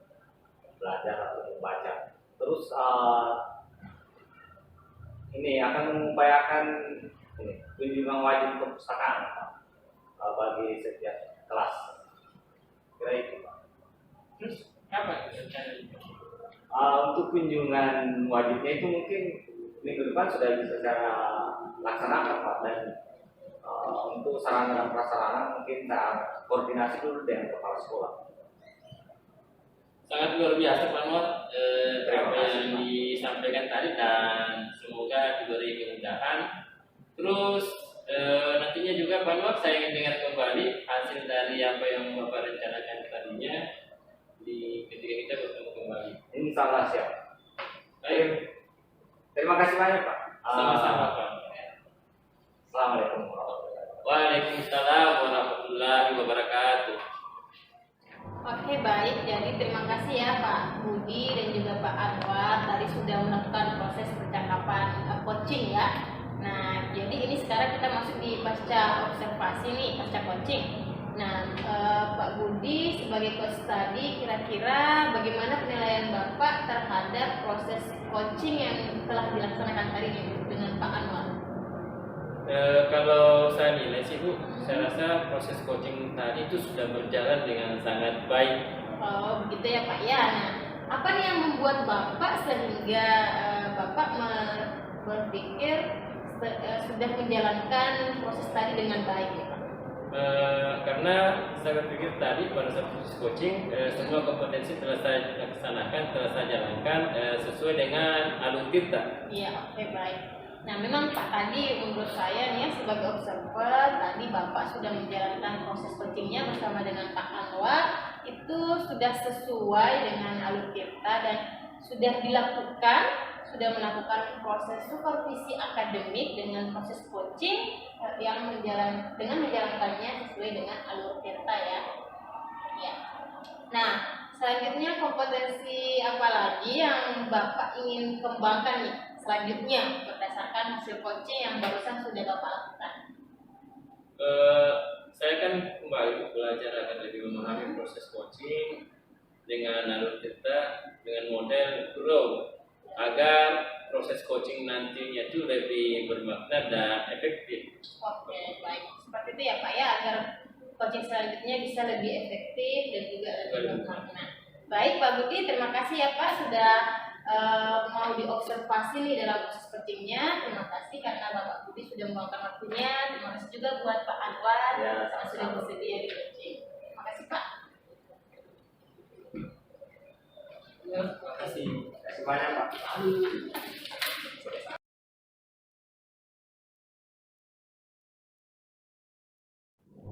belajar atau membaca. Terus ini akan mengupayakan kunjungan wajib perpustakaan bagi setiap kelas. Kira itu Pak. Terus apa rencananya? Untuk kunjungan wajibnya itu mungkin minggu depan sudah bisa saya laksanakan Pak, dan untuk sarana dan prasarana mungkin saya koordinasi dulu dengan kepala sekolah. Sangat luar biasa Pak Anwar Terima apa kasih, yang Pak. disampaikan tadi, dan semoga semoga diberi kemudahan. Terus nantinya juga Pak Anwar, saya ingin dengar kembali hasil dari apa yang Bapak rencanakan tadinya ketika kita bertemu kembali. Insya Allah siap. Baik, Terima kasih banyak Pak. sama-sama Pak. Assalamualaikum warahmatullahi wabarakatuh. Waalaikumsalam warahmatullahi wabarakatuh. Oke baik, jadi terima kasih ya Pak Budi dan juga Pak Anwar tadi sudah melakukan proses percakapan coaching ya. Nah, jadi ini sekarang kita masuk di pasca observasi nih, pasca coaching. Nah, Pak Budi sebagai coach tadi kira-kira bagaimana penilaian Bapak terhadap proses coaching yang telah dilaksanakan tadi nih dengan Pak Anwar? Kalau saya nilai sih Bu, saya rasa proses coaching tadi itu sudah berjalan dengan sangat baik. Oh, begitu ya Pak ya. Nah, apa nih yang membuat Bapak sehingga Bapak berpikir sudah menjalankan proses tadi dengan baik ya Pak? Karena saya berpikir tadi pada saat proses coaching semua kompetensi telah saya laksanakan, telah saya jalankan sesuai dengan alur tirta. Iya, oke baik. Nah, memang Pak tadi menurut saya nih ya, sebagai observer tadi Bapak sudah menjalankan proses coachingnya bersama dengan Pak Anwar itu sudah sesuai dengan alur tirta dan sudah melakukan proses supervisi akademik dengan proses coaching yang menjalankannya sesuai dengan alur tirta ya. Ya. Nah, selanjutnya kompetensi apa lagi yang Bapak ingin kembangkan nih selanjutnya berdasarkan hasil coaching yang barusan sudah Bapak lakukan? Saya kan kembali belajar agar lebih memahami proses coaching dengan alur tirta dengan model grow agar proses coaching nantinya itu lebih bermakna dan efektif. Oke, baik. Seperti itu ya Pak ya, agar coaching selanjutnya bisa lebih efektif dan juga lebih bermakna. Baik Pak Budi, terima kasih ya Pak sudah mau diobservasi nih dalam proses coachingnya. Terima kasih karena Bapak Budi sudah meluangkan waktunya. Terima kasih juga buat Pak Anwar Ya, yang sudah bersedia di coaching. Terima kasih Pak. Ya, terima kasih. Terima kasih banyak Pak.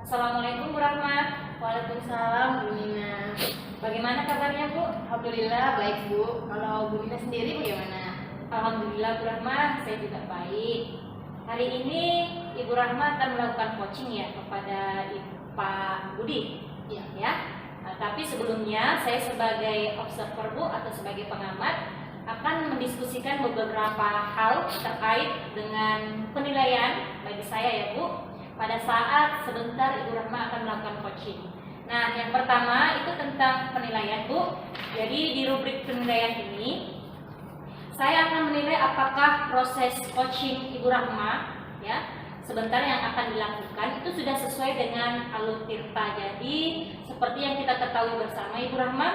Assalamualaikum Bu Rahmat. Waalaikumsalam Bu Nina. Bagaimana kabarnya Bu? Alhamdulillah baik Bu. Kalau Bu Nina sendiri bagaimana? Alhamdulillah Bu Rahmat, saya juga baik. Hari ini Ibu Rahmat akan melakukan coaching ya kepada Pak Budi. Iya. Ya. Nah, tapi sebelumnya saya sebagai observer Bu atau sebagai pengamat akan mendiskusikan beberapa hal terkait dengan penilaian bagi saya ya Bu pada saat sebentar Ibu Rahma akan melakukan coaching. Nah, yang pertama itu tentang penilaian Bu. Jadi di rubrik penilaian ini saya akan menilai apakah proses coaching Ibu Rahma ya sebentar yang akan dilakukan itu sudah sesuai dengan alur tirta. Jadi seperti yang kita ketahui bersama Ibu Rahma,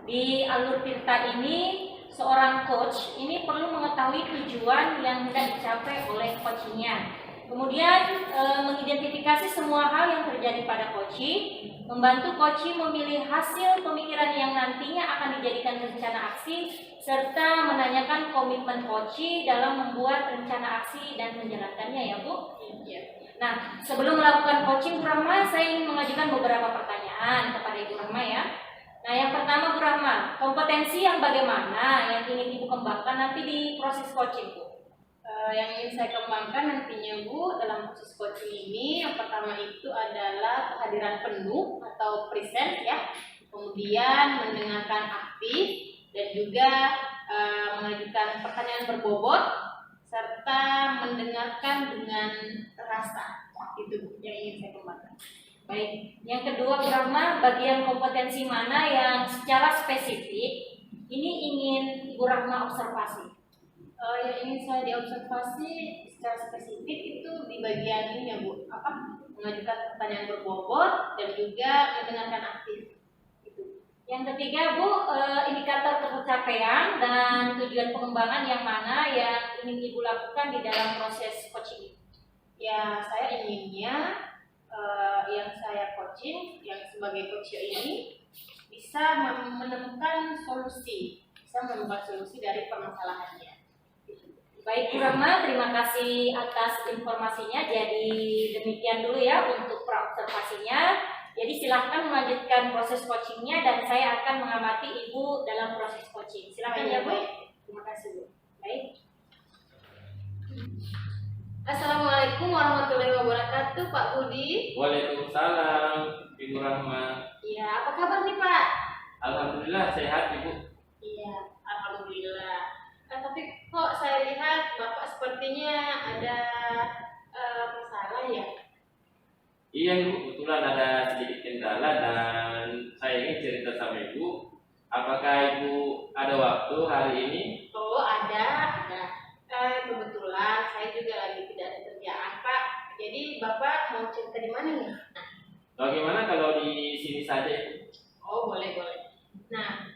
di alur tirta ini seorang coach ini perlu mengetahui tujuan yang hendak dicapai oleh coachingnya. Kemudian mengidentifikasi semua hal yang terjadi pada coaching, membantu coaching memilih hasil pemikiran yang nantinya akan dijadikan rencana aksi, serta menanyakan komitmen coaching dalam membuat rencana aksi dan menjalankannya ya Bu. Iya. Nah, sebelum melakukan coaching Bu Rahma, saya ingin mengajukan beberapa pertanyaan kepada Ibu Rahma ya. Nah, yang pertama Bu Rahma, kompetensi yang bagaimana yang ingin Ibu kembangkan nanti di proses coaching Bu? Yang ingin saya kembangkan nantinya Bu dalam proses coaching ini yang pertama itu adalah kehadiran penuh atau present ya, kemudian mendengarkan aktif dan juga mengajukan pertanyaan berbobot serta mendengarkan dengan rasa. Itu Bu yang ingin saya kembangkan. Baik, yang kedua Bu Rahma, bagian kompetensi mana yang secara spesifik ini ingin Ibu Rahma observasi? Yang ingin saya diobservasi secara spesifik itu di bagian ini ya Bu, mengajukan pertanyaan berbobot dan juga mendengarkan aktif. Itu. Yang ketiga Bu, indikator tercapaian dan tujuan pengembangan yang mana yang ingin Ibu lakukan di dalam proses coaching ini? Ya, saya inginnya yang saya coaching, yang sebagai coach ini bisa menemukan solusi dari permasalahannya. Baik Bu Rahma, terima kasih atas informasinya. Jadi demikian dulu ya untuk praobservasinya. Jadi silahkan melanjutkan proses coachingnya dan saya akan mengamati Ibu dalam proses coaching. Silahkan ya Bu. Terima kasih Bu. Baik. Assalamualaikum warahmatullahi wabarakatuh, Pak Budi. Waalaikumsalam, Ibu Rahma. Iya, apa kabar nih Pak? Alhamdulillah sehat Ibu. Iya, alhamdulillah. Tapi kok saya lihat Bapak sepertinya ada masalah ya? Iya Ibu, kebetulan ada sedikit kendala dan saya ingin cerita sama Ibu. Apakah Ibu ada waktu hari ini? Oh, ada. Kebetulan saya juga lagi tidak ada kerjaan Pak. Jadi Bapak mau cerita di mana nih? Bagaimana kalau di sini saja Ibu? Oh, boleh. Nah,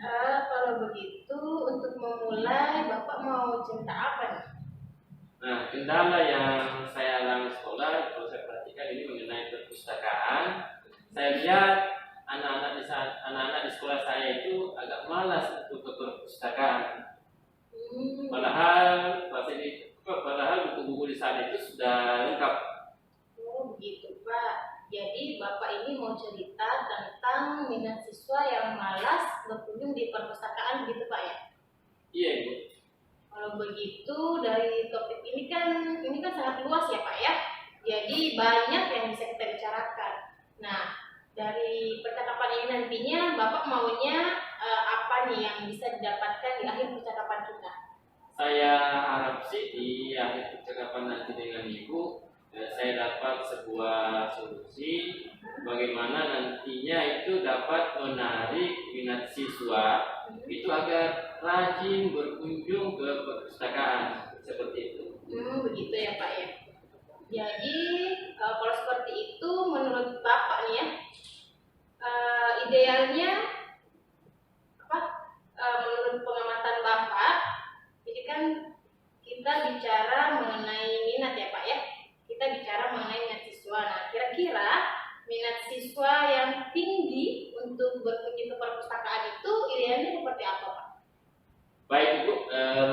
kalau begitu untuk memulai Bapak mau cerita apa nih? Nah, kendala yang saya alami sekolah, kalau saya perhatikan ini mengenai perpustakaan. Saya lihat anak-anak di sekolah saya itu agak malas untuk ke perpustakaan. Padahal buku-buku di sana itu sudah lengkap. Oh, begitu Pak. Jadi Bapak ini mau cerita tentang minat siswa yang malas berkunjung di perpustakaan gitu Pak ya? Iya Ibu. Kalau begitu dari topik ini kan sangat luas ya Pak ya. Jadi banyak yang bisa kita bicarakan. Nah, dari percakapan ini nantinya Bapak maunya apa nih yang bisa didapatkan di akhir percakapan kita? Saya harap sih di akhir percakapan nanti dengan Ibu, saya dapat sebuah solusi bagaimana nantinya itu dapat menarik minat siswa itu agar rajin berkunjung ke perpustakaan seperti itu. Begitu ya Pak ya. Jadi kalau seperti itu menurut Bapak nih ya, idealnya apa? Menurut pengamatan Bapak, jadi kan kita bicara mengenai minat ya Pak ya. Kita bicara mengenai minat siswa. Nah, kira-kira minat siswa yang tinggi untuk berkunjung ke perpustakaan itu idealnya seperti apa Pak? Baik Ibu,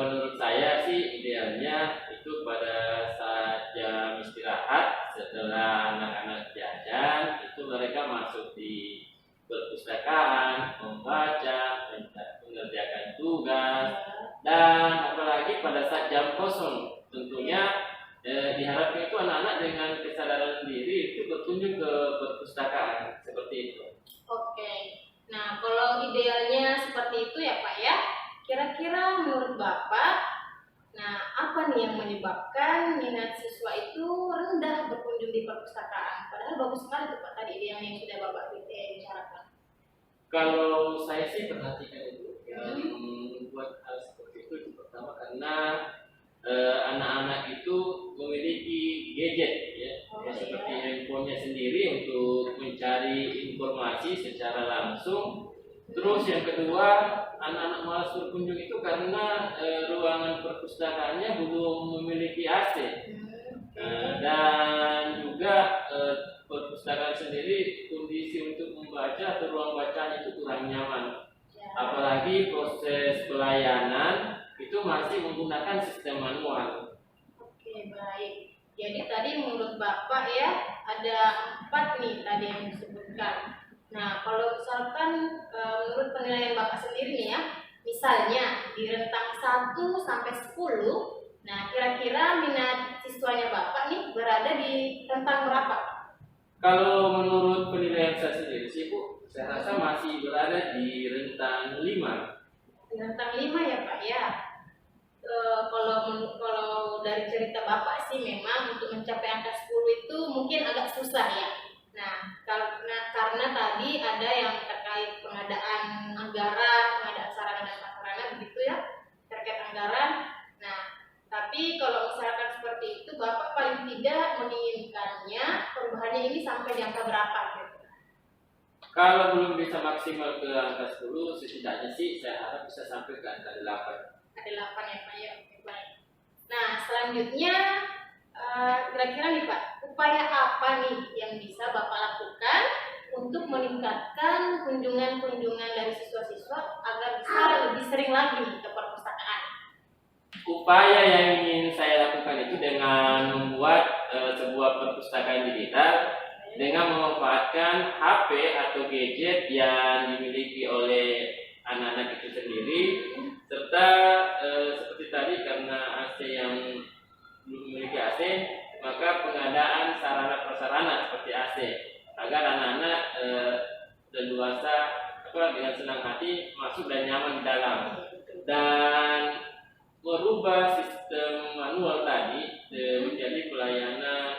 menurut saya sih idealnya itu pada saat jam istirahat setelah anak-anak jajan itu mereka masuk di perpustakaan, membaca, mengerjakan tugas, dan apalagi pada saat jam kosong tentunya diharapkan itu anak-anak dengan kesadaran diri itu berkunjung ke perpustakaan seperti itu. Oke. Nah, kalau idealnya seperti itu ya Pak ya, kira-kira menurut Bapak, nah apa nih yang menyebabkan minat siswa itu rendah berkunjung di perpustakaan? Padahal bagus sekali tuh Pak tadi idealnya yang sudah Bapak bicarakan. Kalau saya sih perhatikan itu yang membuat hal seperti itu pertama karena anak-anak itu memiliki gadget ya, seperti handphonenya sendiri untuk mencari informasi secara langsung. Terus yang kedua, anak-anak malas berkunjung itu karena ruangan perpustakaannya belum memiliki AC. Dan juga perpustakaan sendiri kondisi untuk membaca atau ruang bacanya itu kurang nyaman. Apalagi proses pelayanan itu masih menggunakan sistem manual. Oke, baik. Jadi tadi menurut Bapak ya ada 4 nih tadi yang disebutkan. Nah, kalau misalkan menurut penilaian Bapak sendiri nih ya, misalnya di rentang 1 sampai 10, nah kira-kira minat siswanya Bapak nih berada di rentang berapa? Kalau menurut penilaian saya sendiri sih Bu, saya rasa masih berada di rentang 5. Di rentang 5 ya Pak ya. Kalau dari cerita Bapak sih memang untuk mencapai angka 10 itu mungkin agak susah ya. Nah, karena tadi ada yang terkait pengadaan anggaran, pengadaan sarana dan prasarana begitu ya, terkait anggaran. Nah, tapi kalau misalkan seperti itu, Bapak paling tidak menginginkannya perubahannya ini sampai di angka berapa gitu? Kalau belum bisa maksimal ke angka 10, setidaknya sih saya harap bisa sampai ke angka 8. Ada 8 ya Pak ya, oke baik. Nah, selanjutnya kira-kira nih Pak, upaya apa nih yang bisa Bapak lakukan untuk meningkatkan kunjungan-kunjungan dari siswa-siswa agar bisa lebih sering lagi nih ke perpustakaan? Upaya yang ingin membuat sebuah perpustakaan digital dengan memanfaatkan HP atau gadget yang dimiliki oleh anak-anak itu sendiri, serta seperti tadi karena AC yang belum memiliki AC, maka pengadaan sarana prasarana seperti AC agar anak-anak leluasa dengan senang hati masuk dan nyaman di dalam, dan merubah sistem manual tadi menjadi pelayanan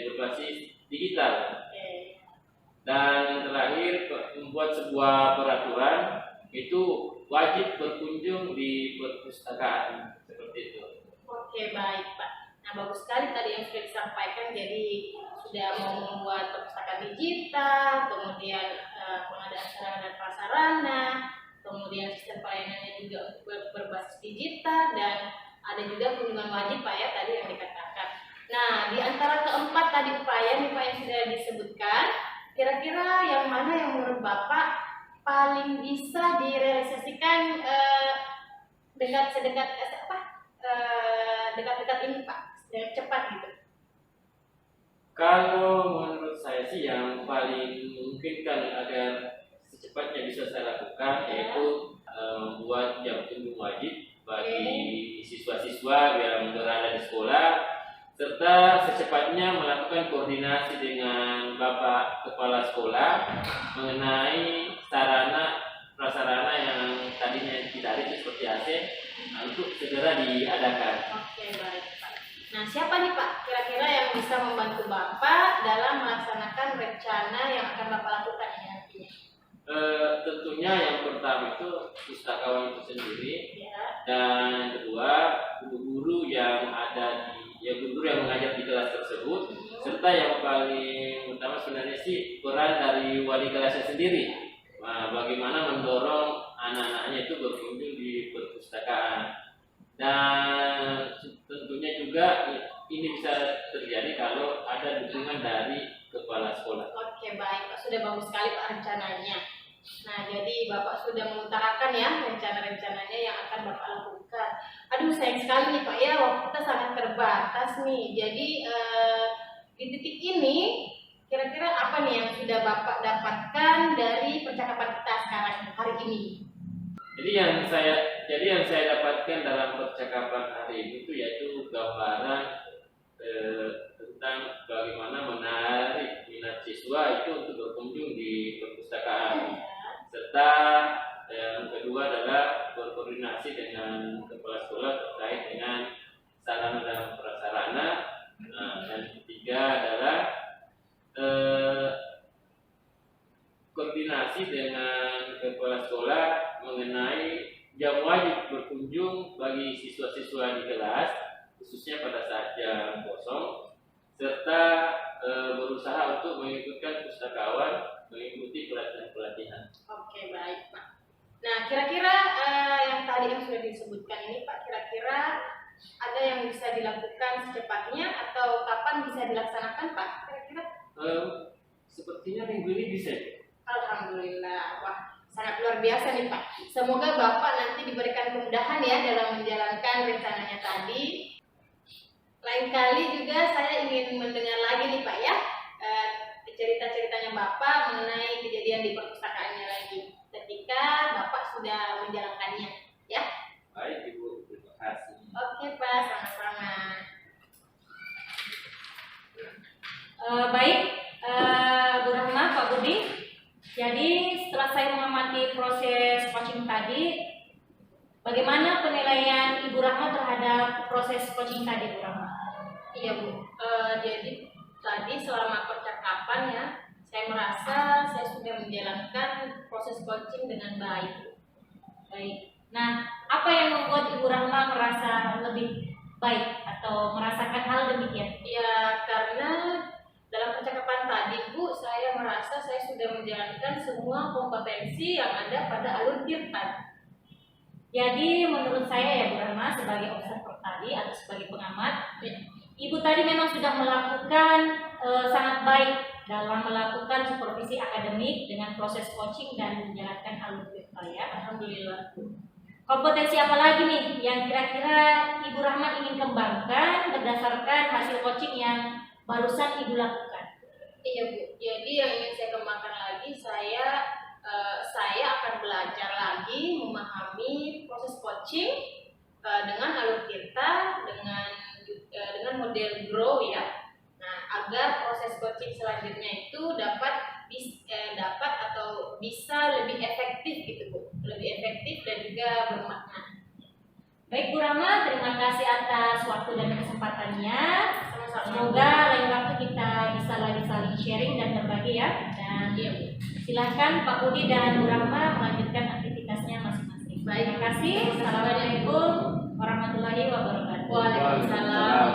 berbasis digital. Dan yang terakhir, membuat sebuah peraturan itu wajib berkunjung di perpustakaan seperti itu. Oke, baik Pak. Nah, bagus sekali tadi yang sudah disampaikan. Jadi sudah mau membuat perpustakaan digital, kemudian pengadaan sarana dan prasarana, kemudian sistem pelayanannya juga untuk berbasis digital, dan ada juga kunjungan wajib Pak ya tadi yang dikatakan. Nah, di antara keempat tadi upaya nih Pak yang sudah disebutkan, kira-kira yang mana yang menurut Bapak paling bisa direalisasikan dekat-dekat ini Pak, dengan cepat gitu? Kalau menurut saya sih yang paling memungkinkan agar secepatnya bisa saya lakukan yaitu membuat jam kunjung wajib bagi siswa-siswa yang berada di sekolah, serta secepatnya melakukan koordinasi dengan Bapak Kepala Sekolah mengenai sarana prasarana yang tadinya tidak ada seperti AC untuk segera diadakan. Oke, baik Pak. Nah, siapa nih Pak kira-kira yang bisa membantu Bapak dalam melaksanakan rencana yang akan Bapak lakukan ini nantinya? Tentunya yang pertama itu pustakawan itu sendiri, Ya. dan yang kedua guru-guru yang ada guru yang mengajar di kelas tersebut, serta yang paling utama sebenarnya sih peran dari wali kelasnya sendiri. Nah, bagaimana mendorong anak-anaknya itu berkunjung di perpustakaan, dan tentunya juga ini bisa terjadi kalau ada dukungan dari kepala sekolah. Oke, baik Pak, sudah bagus sekali Pak rencananya. Nah, jadi Bapak sudah mengutarakan ya rencana-rencananya yang akan Bapak lakukan. Aduh, sayang sekali nih Pak ya, waktu kita sangat terbatas nih. Jadi di titik ini kira-kira apa nih yang sudah Bapak dapatkan dari percakapan kita sekarang hari ini? Jadi yang saya dapatkan dalam percakapan hari ini itu yaitu gambaran tentang bagaimana menarik minat siswa itu untuk berkunjung di perpustakaan, serta yang kedua adalah berkoordinasi dengan kepala sekolah terkait dengan sarana dan prasarana. Dan ketiga adalah koordinasi dengan kepala sekolah mengenai jam wajib berkunjung bagi siswa-siswa di kelas, khususnya pada saat jam kosong, serta berusaha untuk mengikutkan pustakawan mengikuti pelatihan-pelatihan. Oke, baik Pak. Nah, kira-kira yang tadi yang sudah disebutkan ini Pak, kira-kira ada yang bisa dilakukan secepatnya atau kapan bisa dilaksanakan Pak? Kira-kira? Sepertinya minggu ini bisa. Alhamdulillah, wah sangat luar biasa nih Pak. Semoga Bapak nanti diberikan kemudahan ya dalam menjalankan rencananya tadi. Lain kali juga saya ingin mendengar lagi nih Pak ya cerita-ceritanya Bapak mengenai kejadian di perpustakaannya lagi ketika Bapak sudah menjalankannya ya. Baik Ibu, terima kasih. Oke Pak, sama-sama. Baik, Bu Rahma, Pak Budi. Jadi setelah saya mengamati proses coaching tadi, bagaimana penilaian Ibu Rahma terhadap proses coaching tadi, Bu Rahma? Iya Bu, jadi tadi selama percakapan ya, saya merasa saya sudah menjalankan proses coaching dengan baik. Baik. Nah, apa yang membuat Ibu Rahma merasa lebih baik atau merasakan hal demikian? Ya karena dalam percakapan tadi Bu, saya merasa saya sudah menjalankan semua kompetensi yang ada pada alur Tirtan. Jadi menurut saya ya Bu Rahma, sebagai observer tadi atau sebagai pengamat, Ibu tadi memang sudah melakukan sangat baik dalam melakukan supervisi akademik dengan proses coaching dan menjalankan alur Tirtan ya. Alhamdulillah. Kompetensi apa lagi nih yang kira-kira Ibu Rahma ingin kembangkan lebih berdasarkan hasil coaching yang barusan Ibu lakukan. Iya Bu, jadi yang ingin saya kembangkan lagi, saya akan belajar lagi memahami proses coaching dengan alur kita, dengan model grow ya. Nah, agar proses coaching selanjutnya itu dapat atau bisa lebih efektif gitu Bu, lebih efektif dan juga bermakna. Baik Bu Rama, terima kasih atas waktu dan kesempatannya. Sama-sama. Semoga lain waktu kita bisa lagi saling sharing dan berbagi ya. Dan Iya Bu. silahkan Pak Budi dan Bu Rama melanjutkan aktivitasnya masing-masing. Baik. Terima kasih. Assalamualaikum warahmatullahi wabarakatuh. Waalaikumsalam.